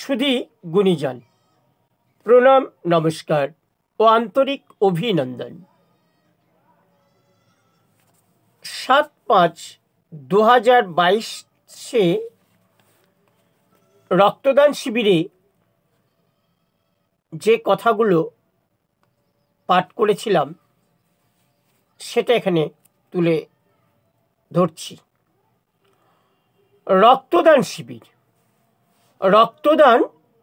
সুধী গুণীজন, প্রণাম, নমস্কার ও আন্তরিক অভিনন্দন। 7/5/2022 রক্তদান শিবিরে যে কথাগুলো পাঠ করেছিলাম সেটা এখানে তুলে ধরছি। রক্তদান শিবির।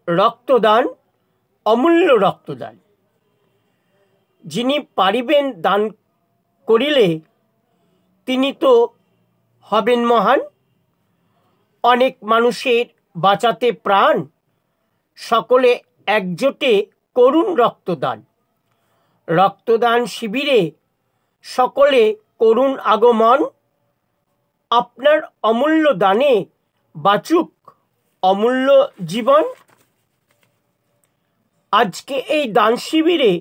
রক্তদান অমূল্য রক্তদান। যিনি পারিবেন দান করিলে তিনি তো হবেন মহান। অনেক মানুষের বাঁচাতে প্রাণ, সকলে একজোটে করুণ রক্তদান। রক্তদান শিবিরে সকলে করুণ আগমন। আপনার অমূল্য দানে বাঁচুক অমূল্য জীবন। আজকে এই দান শিবিরে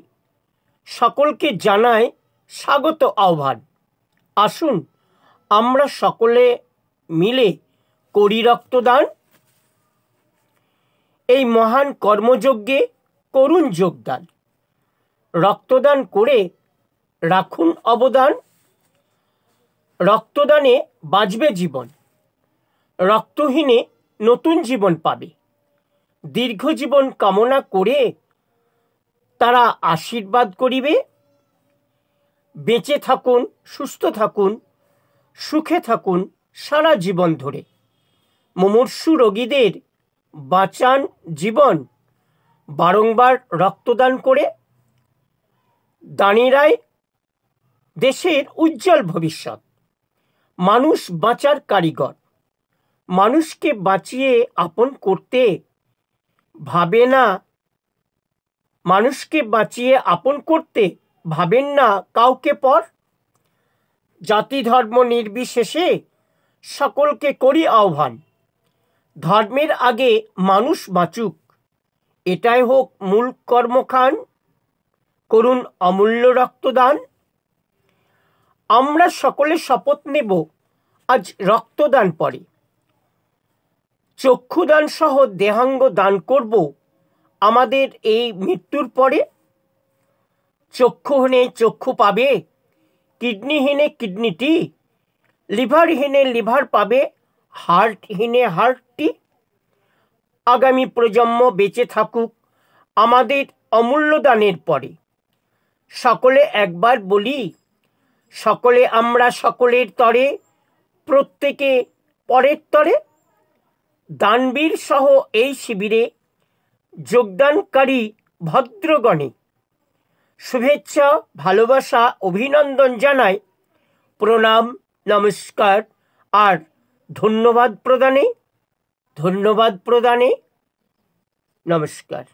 সকলকে জানায় স্বাগত আহ্বান। আসুন আমরা সকলে মিলে করি রক্তদান। এই মহান কর্মযজ্ঞে করুণ যোগদান। রক্তদান করে রাখুন অবদান। রক্তদানে বাঁচবে জীবন, রক্তহীনে নতুন জীবন পাবে। দীর্ঘ জীবন কামনা করে তারা আশীর্বাদ করিবে। বেঁচে থাকুন, সুস্থ থাকুন, সুখে থাকুন সারা জীবন ধরে। মুমূর্ষু রোগীদের বাঁচান জীবন, বারংবার রক্তদান করে। দানিরাই দেশের উজ্জ্বল ভবিষ্যৎ। মানুষ বাঁচার কারিগর। মানুষকে বাঁচিয়ে আপন করতে ভাবে না, মানুষকে বাঁচিয়ে আপন করতে ভাবেন না কাউকে পর। জাতি ধর্ম নির্বিশেষে সকলকে করি আহ্বান। ধর্মের আগে মানুষ বাঁচুক, এটাই হোক মূল কর্মখান। করুন অমূল্য রক্তদান। আমরা সকলে শপথ নেব আজ রক্তদান পরে। চক্ষুদান সহ দেহাঙ্গ দান করব আমাদের এই মৃত্যুর পরে। চক্ষুহীনে চক্ষু পাবে, কিডনিহীনে কিডনিটি, লিভারহীনে লিভার পাবে, হার্টহীনে হার্টটি। আগামী প্রজন্ম বেঁচে থাকুক আমাদের অমূল্য দানের পরে। সকলে একবার বলি, সকলে আমরা সকলের তরে, প্রত্যেকে পরের তরে। দানবীর সহ এই শিবিরে যোগদানকারী ভদ্রগণে শুভেচ্ছা, ভালোবাসা, অভিনন্দন জানাই। প্রণাম, নমস্কার আর ধন্যবাদ প্রদানে নমস্কার।